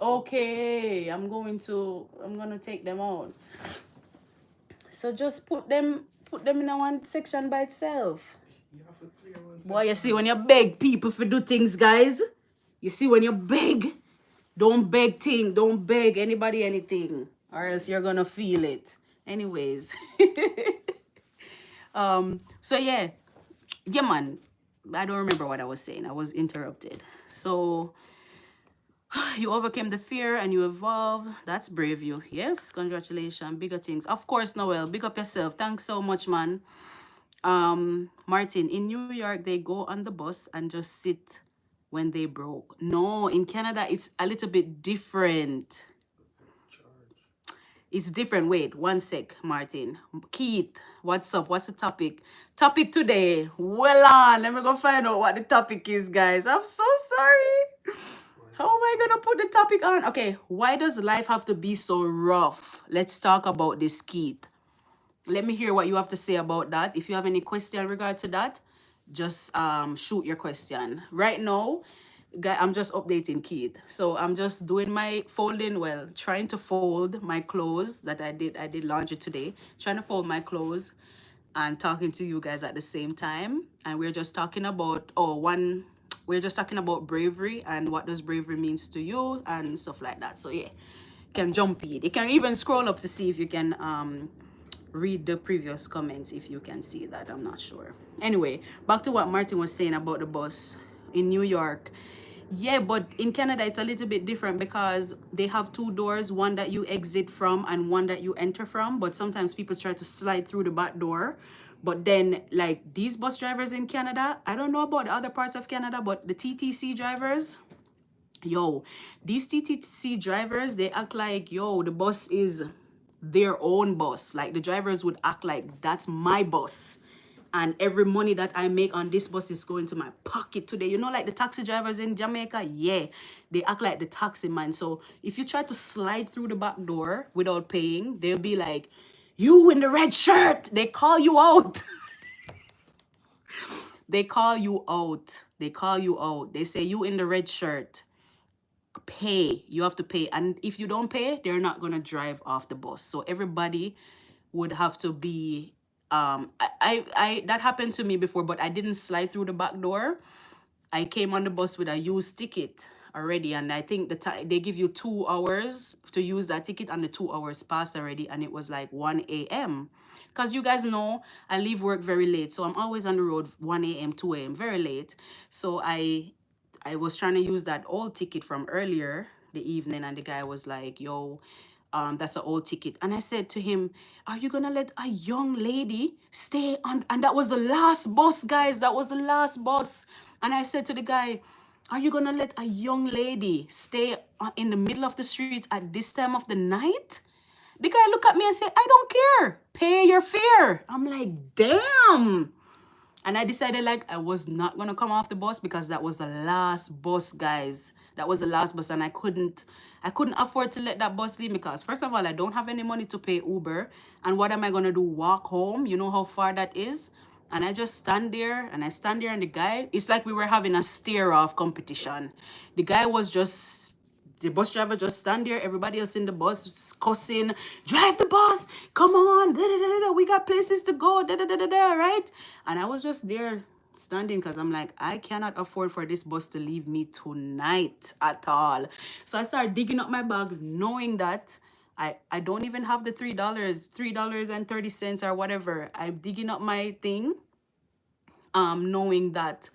Speaker 1: okay, I'm gonna take them out. So just put them in a one section by itself. Boy, you see when you beg people to do things, guys. You see when you beg, don't beg anybody anything, or else you're gonna feel it. Anyways. So yeah, man. I don't remember what I was saying. I was interrupted. So you overcame the fear and you evolved. That's brave you. Yes, congratulations. Bigger things. Of course, Noel. Big up yourself. Thanks so much, man. Martin, in New York, they go on the bus and just sit when they broke. No, in Canada, it's a little bit different. It's different. Wait, one sec, Martin. Keith, what's up? What's the topic? Topic today. Well on. Let me go find out what the topic is, guys. I'm so sorry. How am I gonna put the topic on? Okay, why does life have to be so rough? Let's talk about this, Keith. Let me hear what you have to say about that. If you have any question in regard to that, just shoot your question. Right now, I'm just updating Keith. So I'm just doing my folding, well, trying to fold my clothes that I did laundry today. Trying to fold my clothes and talking to you guys at the same time. And we're just talking about, we're just talking about bravery and what does bravery means to you and stuff like that. So yeah, you can jump in. You can even scroll up to see if you can read the previous comments, if you can see that. I'm not sure. Anyway, back to what Martin was saying about the bus in New York. Yeah, but in Canada, it's a little bit different because they have two doors, one that you exit from and one that you enter from. But sometimes people try to slide through the back door. But then, like, these bus drivers in Canada, I don't know about the other parts of Canada, but the TTC drivers, yo, these TTC drivers, they act like, yo, the bus is their own bus. Like, the drivers would act like, that's my bus. And every money that I make on this bus is going to my pocket today. You know, like the taxi drivers in Jamaica? Yeah, they act like the taxi man. So if you try to slide through the back door without paying, they'll be like, you in the red shirt. They call you out. They call you out. They call you out. They say, you in the red shirt. Pay. You have to pay. And if you don't pay, they're not going to drive off the bus. So everybody would have to be... that happened to me before, but I didn't slide through the back door. I came on the bus with a used ticket already, and I think the time they give you 2 hours to use that ticket, and the 2 hours passed already, and it was like 1 a.m. Because you guys know I leave work very late, so I'm always on the road 1 a.m., 2 a.m., very late. So I was trying to use that old ticket from earlier the evening, and the guy was like, yo, that's an old ticket. And I said to him, are you gonna let a young lady stay on? And that was the last bus, guys. That was the last bus. And I said to the guy, are you gonna let a young lady stay in the middle of the street at this time of the night? The guy looked at me and said, I don't care. Pay your fare. I'm like, damn. And I decided, like, I was not going to come off the bus because that was the last bus, guys. That was the last bus, and I couldn't afford to let that bus leave because, first of all, I don't have any money to pay Uber. And what am I going to do? Walk home? You know how far that is? And I just stand there, and the guy, it's like we were having a stare-off competition. The guy was just... The bus driver just stand there, everybody else in the bus cussing, drive the bus, boss, come on, da, da, da, da, da, we got places to go, da, da, da, da, da, right? And I was just there standing because I'm like, I cannot afford for this bus to leave me tonight at all. So I started digging up my bag, knowing that I don't even have the $3.30 or whatever. I'm digging up my thing, knowing that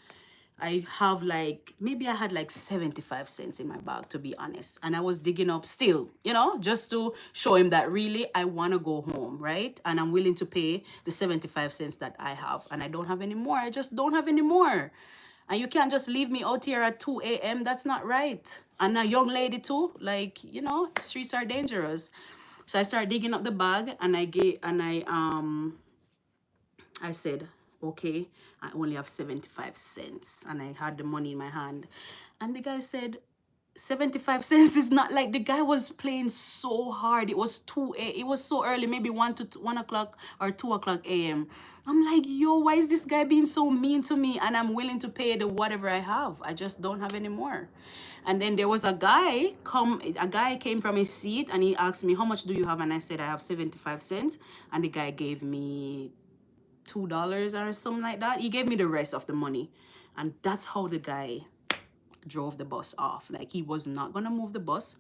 Speaker 1: I have like, maybe I had like 75 cents in my bag, to be honest. And I was digging up still, you know, just to show him that really I want to go home, right? And I'm willing to pay the 75 cents that I have. And I don't have any more. I just don't have any more. And you can't just leave me out here at 2 a.m. That's not right. And a young lady too, like, you know, streets are dangerous. So I started digging up the bag, and I said, okay, I only have 75 cents. And I had the money in my hand. And the guy said, 75 cents is not, like, the guy was playing so hard. It was it was so early, maybe 1 o'clock or 2 o'clock a.m. I'm like, yo, why is this guy being so mean to me? And I'm willing to pay the whatever I have. I just don't have any more. And then there was a guy came from his seat, and he asked me, how much do you have? And I said, I have 75 cents. And the guy gave me $2 or something like that. He gave me the rest of the money. And that's how the guy drove the bus off. Like, he was not gonna move the bus.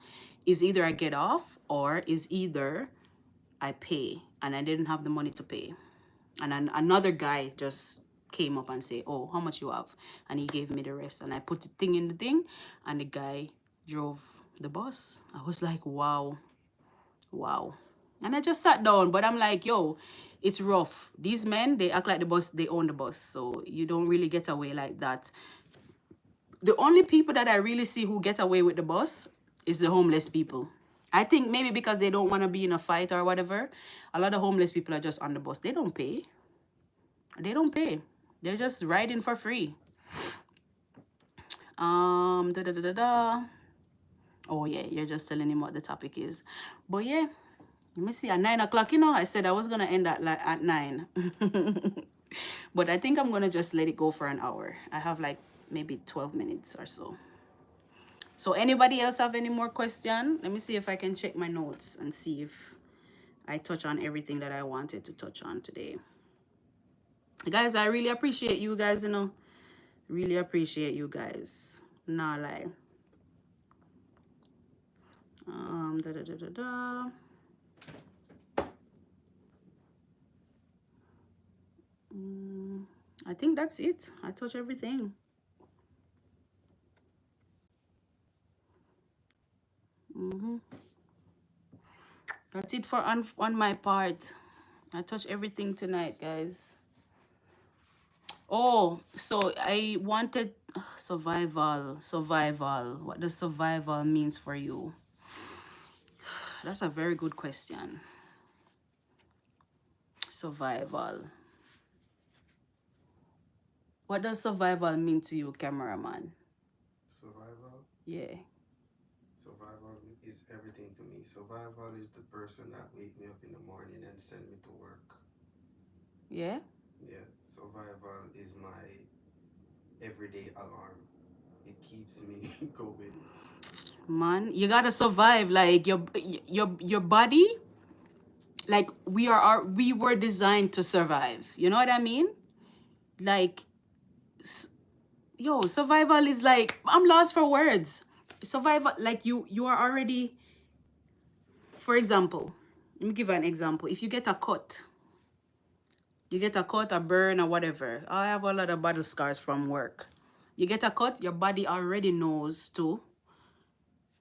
Speaker 1: Is either I get off, or is either I pay. And I didn't have the money to pay. And then another guy just came up and say, oh, how much you have? And he gave me the rest. And I put the thing in the thing, and the guy drove the bus. I was like, wow. And I just sat down, but I'm like, yo, it's rough. These men, they act like they own the bus. So you don't really get away like that. The only people that I really see who get away with the bus is the homeless people. I think maybe because they don't want to be in a fight or whatever. A lot of homeless people are just on the bus. They don't pay. They're just riding for free. Oh yeah, you're just telling him what the topic is. But yeah, let me see, at 9 o'clock, you know, I said I was gonna end at 9. But I think I'm gonna just let it go for an hour. I have like maybe 12 minutes or so. So anybody else have any more question? Let me see if I can check my notes and see if I touch on everything that I wanted to touch on today. Guys, I really appreciate you guys, you know. Really appreciate you guys. Nah lie. I think that's it. I touch everything. That's it for on my part. I touch everything tonight, guys. Oh, so I wanted survival. What does survival means for you? That's a very good question. Survival. What does survival mean to you, cameraman?
Speaker 2: Survival?
Speaker 1: Yeah.
Speaker 2: Survival is everything to me. Survival is the person that wake me up in the morning and send me to work.
Speaker 1: Yeah?
Speaker 2: Yeah, survival is my everyday alarm. It keeps me going.
Speaker 1: Man, you gotta survive. Like your body, like we were designed to survive. You know what I mean? Like, yo, survival is like, I'm lost for words. Survival, like you are already, for example, let me give you an example. If you get a cut, a burn or whatever. I have a lot of battle scars from work. You get a cut, your body already knows to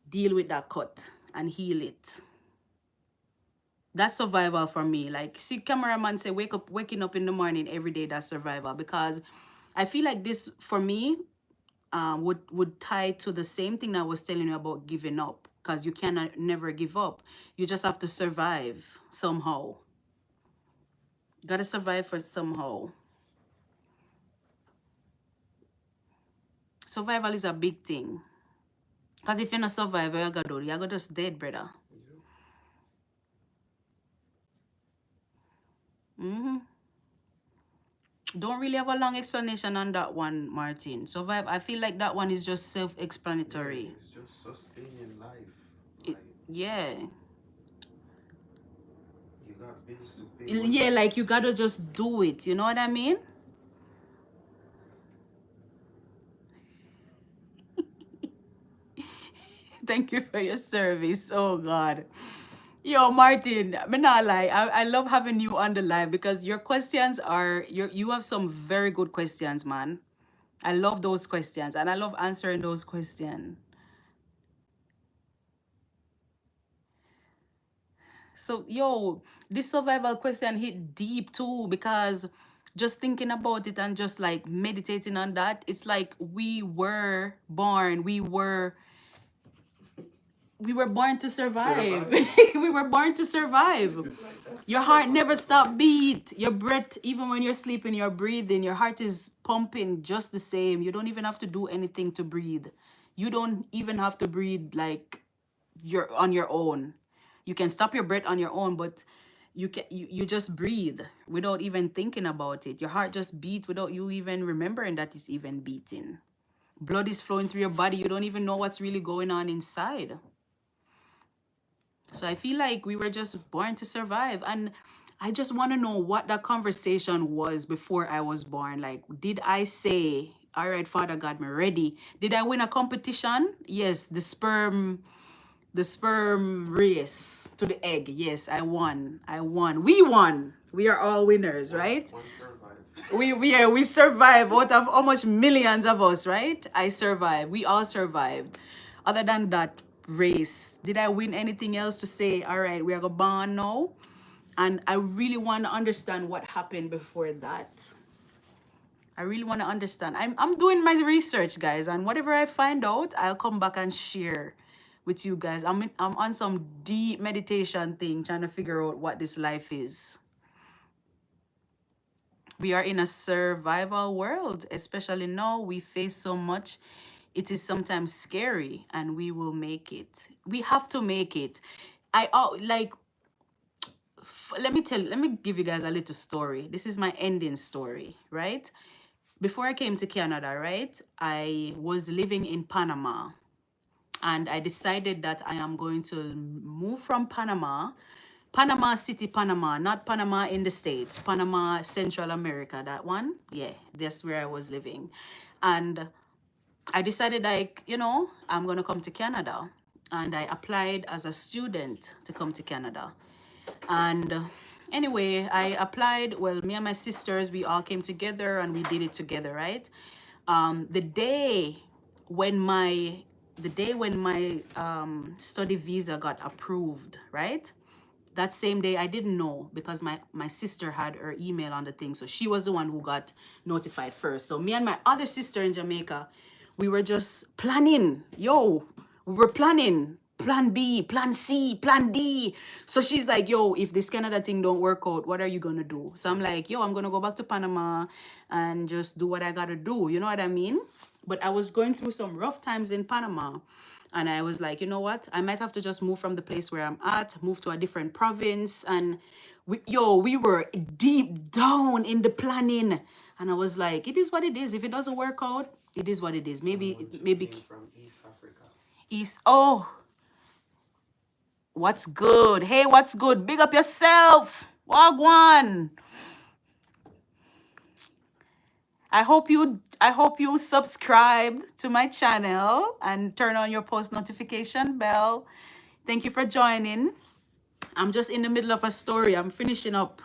Speaker 1: deal with that cut and heal it. That's survival for me. Like, see, cameraman say waking up in the morning every day, that's survival. Because I feel like this for me would tie to the same thing I was telling you about giving up. Because you cannot never give up. You just have to survive somehow. You gotta survive for somehow. Survival is a big thing. Because if you're not survivor, you're gonna just dead, brother. Don't really have a long explanation on that one, Martin. Survive, I feel like that one is just self-explanatory.
Speaker 2: Yeah, it's just sustaining life.
Speaker 1: Yeah.
Speaker 2: You got bills to pay.
Speaker 1: Yeah, like you gotta just do it. You know what I mean? Thank you for your service. Oh God. Yo, Martin, I'm not lie. I love having you on the live because your questions are you have some very good questions, man. I love those questions and I love answering those questions. So, yo, this survival question hit deep too because just thinking about it and just like meditating on that, it's like we were born to survive.
Speaker 2: Survive.
Speaker 1: We were born to survive.
Speaker 2: Like that's
Speaker 1: Your heart
Speaker 2: survival.
Speaker 1: never stop beat. Your breath, even when you're sleeping, you're breathing. Your heart is pumping just the same. You don't even have to do anything to breathe. You don't even have to breathe like you're on your own. You can stop your breath on your own, but you just breathe without even thinking about it. Your heart just beat without you even remembering that it's even beating. Blood is flowing through your body. You don't even know what's really going on inside. So I feel like we were just born to survive. And I just want to know what that conversation was before I was born. Like, did I say, all right, Father God, me ready? Did I win a competition? Yes, the sperm race to the egg. Yes, I won. I won. We won. We are all winners, right?
Speaker 2: One survived.
Speaker 1: We survived out of almost millions of us, right? I survived. We all survived. Other than that race, did I win anything else to say, all right, we are going born now? And I really want to understand what happened before that. I really want to understand. I'm doing my research, guys, and whatever I find out, I'll come back and share with you guys. I'm on some deep meditation thing, trying to figure out what this life is. We are in a survival world, especially now we face so much. It is sometimes scary, and we will make it. We have to make it. Let me give you guys a little story. This is my ending story, right? Before I came to Canada, right, I was living in Panama, and I decided that I am going to move from Panama City, Panama, not Panama in the States, Panama, Central America, that one. Yeah, that's where I was living. And I decided, like, I'm going to come to Canada. And I applied as a student to come to Canada. And anyway, I applied. Well, me and my sisters, we all came together and we did it together, right? The day when my study visa got approved, right? That same day, I didn't know because my sister had her email on the thing. So she was the one who got notified first. So me and my other sister in Jamaica, we were just planning. We were planning. Plan B, plan C, plan D. So she's like, yo, if this Canada thing don't work out, what are you going to do? So I'm like, yo, I'm going to go back to Panama and just do what I got to do. You know what I mean? But I was going through some rough times in Panama. And I was like, you know what? I might have to just move from the place where I'm at, move to a different province. And we were deep down in the planning. And I was like, it is what it is. If it doesn't work out, it is what it is.
Speaker 2: Someone
Speaker 1: Maybe
Speaker 2: came from East Africa.
Speaker 1: oh, what's good? Hey, what's good? Big up yourself. Wagwan. I hope you subscribe to my channel and turn on your post notification bell. Thank you for joining. I'm just in the middle of a story. I'm finishing up.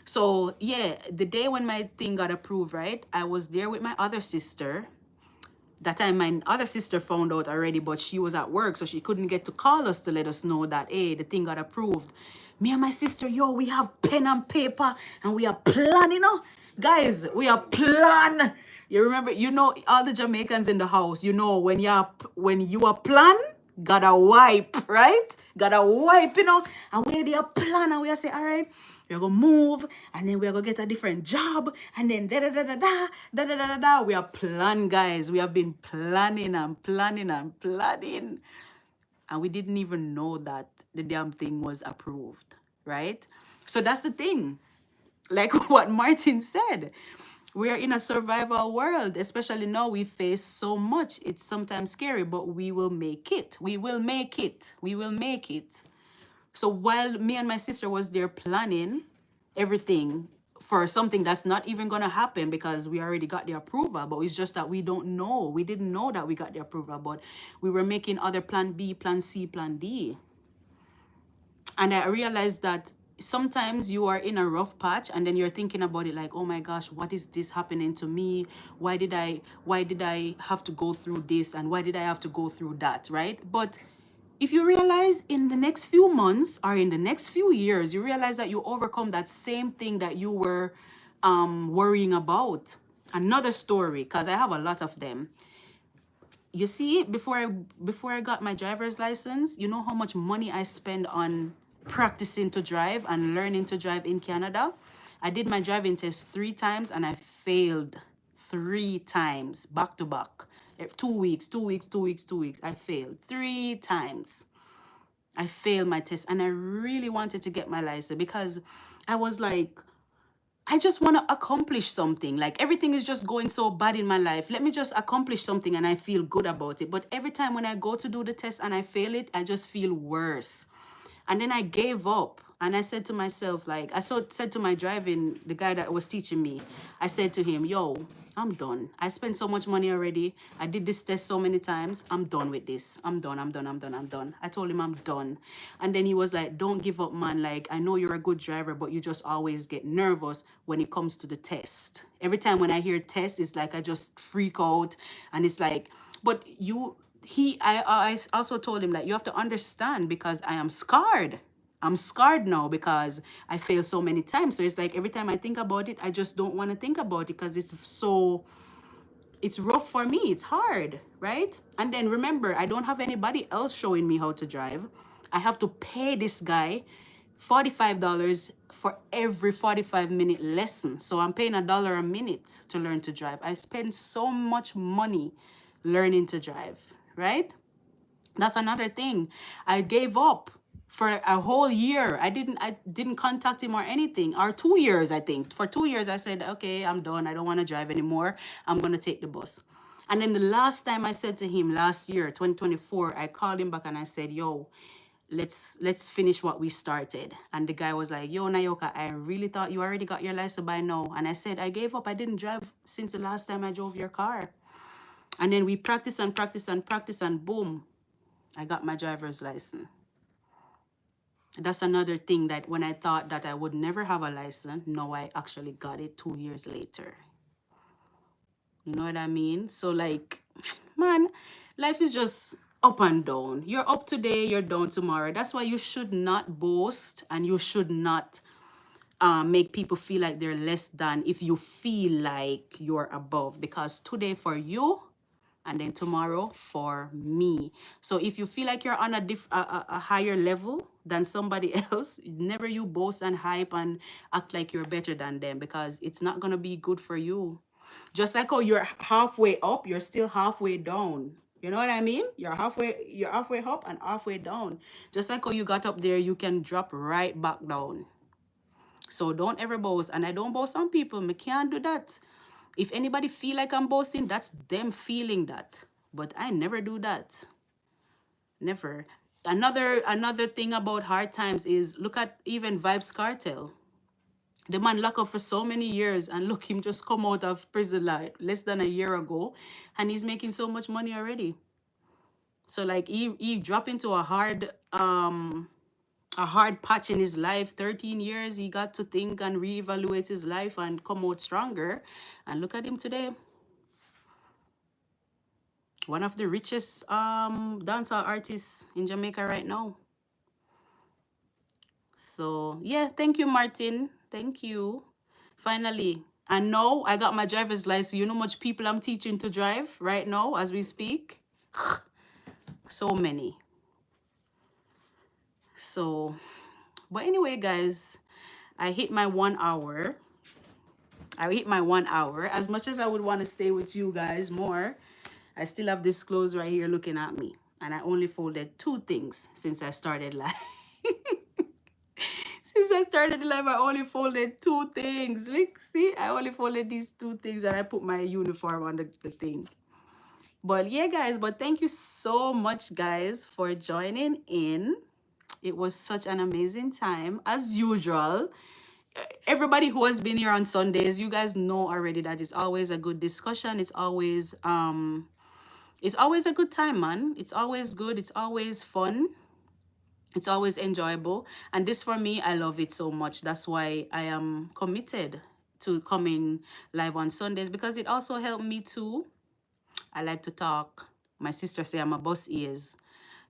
Speaker 1: So yeah, the day when my thing got approved, right? I was there with my other sister. That time my other sister found out already, but she was at work, so she couldn't get to call us to let us know that, hey, the thing got approved. Me and my sister, yo, we have pen and paper and we are planning, guys, we are plan. You remember, all the Jamaicans in the house, when you are plan, gotta wipe, right? Gotta wipe, and we are plan, and we are say, all right, we're gonna move, and then we're gonna get a different job, and then da da da da da da da da da da. We are plan, guys. We have been planning and planning and planning, and we didn't even know that the damn thing was approved, right? So that's the thing. Like what Martin said, we are in a survival world, especially now we face so much. It's sometimes scary, but we will make it. We will make it. We will make it. So while me and my sister was there planning everything for something that's not even going to happen because we already got the approval, but it's just that we don't know. We didn't know that we got the approval, but we were making other plan B, plan C, plan D. And I realized that sometimes you are in a rough patch and then you're thinking about it like, oh my gosh, what is this happening to me? Why did I have to go through this, and why did I have to go through that, right? But if you realize in the next few months or in the next few years, you realize that you overcome that same thing that you were worrying about. Another story, because I have a lot of them. You see, before I got my driver's license, you know how much money I spend on practicing to drive and learning to drive in Canada? I did my driving test 3 times and I failed 3 times back to back. 2 weeks, 2 weeks, 2 weeks, 2 weeks. I failed 3 times. I failed my test and I really wanted to get my license because I was like, I just want to accomplish something. Like everything is just going so bad in my life. Let me just accomplish something and I feel good about it. But every time when I go to do the test and I fail it, I just feel worse. And then I gave up. And I said to myself, like, said to my driving, the guy that was teaching me, I said to him, yo, I'm done. I spent so much money already. I did this test so many times. I'm done with this. I'm done. I'm done. I'm done. I'm done. I told him I'm done. And then he was like, don't give up, man. Like, I know you're a good driver, but you just always get nervous when it comes to the test. Every time when I hear test, it's like I just freak out. And it's like, but I also told him that you have to understand because I am scarred. I'm scarred now because I failed so many times. So it's like every time I think about it, I just don't want to think about it because it's rough for me. It's hard, right? And then remember, I don't have anybody else showing me how to drive. I have to pay this guy $45 for every 45-minute lesson. So I'm paying $1 a minute to learn to drive. I spend so much money learning to drive, right? That's another thing. I gave up for a whole year. I didn't contact him or anything. Or 2 years, I think. For 2 years, I said, okay, I'm done. I don't want to drive anymore. I'm going to take the bus. And then the last time I said to him last year, 2024, I called him back and I said, yo, let's finish what we started. And the guy was like, yo, Nayoka, I really thought you already got your license by now. And I said, I gave up. I didn't drive since the last time I drove your car. And then we practice and practice and practice and boom, I got my driver's license. That's another thing that when I thought that I would never have a license, no, I actually got it 2 years later. You know what I mean? So like, man, life is just up and down. You're up today, you're down tomorrow. That's why you should not boast and you should not make people feel like they're less than if you feel like you're above. Because today for you, and then tomorrow for me. So if you feel like you're on a higher level than somebody else, never you boast and hype and act like you're better than them because it's not going to be good for you. Just like how you're halfway up, you're still halfway down. You know what I mean? You're halfway up and halfway down. Just like how you got up there, you can drop right back down. So don't ever boast. And I don't boast on people. I can't do that. If anybody feel like I'm boasting, that's them feeling that. But I never do that. Never. Another thing about hard times is look at even Vybz Kartel. The man locked up for so many years and look him just come out of prison like less than a year ago and he's making so much money already. So like he dropped into a hard patch in his life. 13 years he got to think and reevaluate his life and come out stronger, and look at him today, one of the richest dancehall artists in Jamaica right now. So yeah, thank you, Martin. Thank you. Finally, and now I got my driver's license. You know how much people I'm teaching to drive right now as we speak? So many. So, but anyway, guys, I hit my 1 hour. I hit my 1 hour. As much as I would want to stay with you guys more, I still have this clothes right here looking at me. And I only folded 2 things since I started live. Since I started live, I only folded 2 things. Like, see, I only folded these 2 things and I put my uniform on the thing. But yeah, guys, but thank you so much, guys, for joining in. It was such an amazing time as usual. Everybody who has been here on Sundays, you guys know already that it's always a good discussion. It's always a good time, man. It's always good. It's always fun. It's always enjoyable. And this for me, I love it so much. That's why I am committed to coming live on Sundays, because it also helped me too. I like to talk. My sister say I'm a boss ears.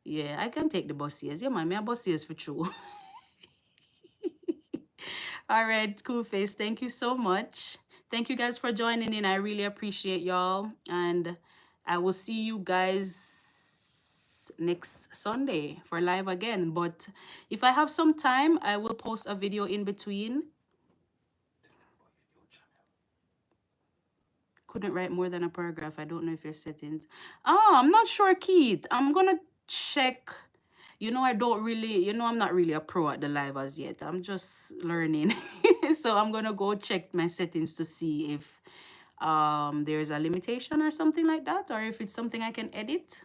Speaker 1: Yeah, I can take the boss ears. Yeah, man, me a boss ears for true. All right, cool face. Thank you so much. Thank you guys for joining in. I really appreciate y'all. And I will see you guys next Sunday for live again. But if I have some time, I will post a video in between. Couldn't write more than a paragraph. I don't know if your settings. Oh, I'm not sure, Keith. I'm gonna check. You know, I don't really, you know, I'm not really a pro at the live as yet. I'm just learning. So I'm gonna go check my settings to see if there's a limitation or something like that, or if it's something I can edit.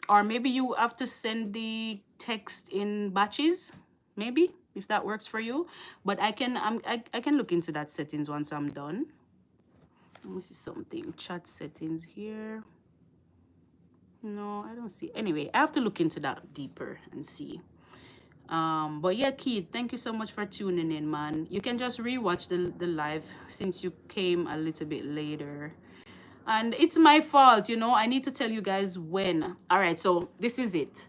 Speaker 1: Or maybe you have to send the text in batches, maybe, if that works for you. But I can I can look into that settings once I'm done. Let me see something. Chat settings here. No, I don't see. Anyway, I have to look into that deeper and see. But yeah, Keith, thank you so much for tuning in, man. You can just rewatch the live since you came a little bit later. And it's my fault, you know. I need to tell you guys when. All right, so this is it.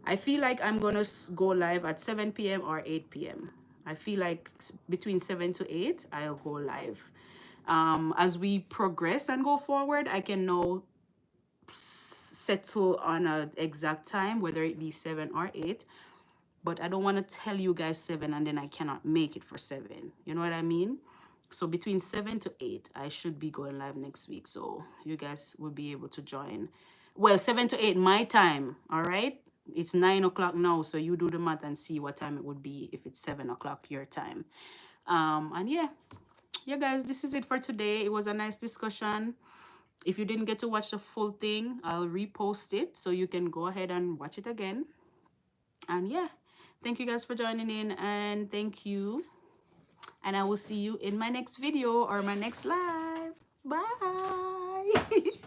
Speaker 1: I feel like I'm gonna go live at 7 p.m. or 8 p.m. I feel like between 7 to 8, I'll go live. As we progress and go forward, I can now settle on an exact time, whether it be 7 or 8. But I don't want to tell you guys 7 and then I cannot make it for 7. You know what I mean? So between 7 to 8, I should be going live next week. So you guys will be able to join. Well, 7 to 8, my time. All right. It's 9 o'clock now. So you do the math and see what time it would be if it's 7 o'clock your time. And yeah, guys, this is it for today. It was a nice discussion. If you didn't get to watch the full thing, I'll repost it so you can go ahead and watch it again. And yeah, thank you guys for joining in, and thank you. And I will see you in my next video or my next live. Bye.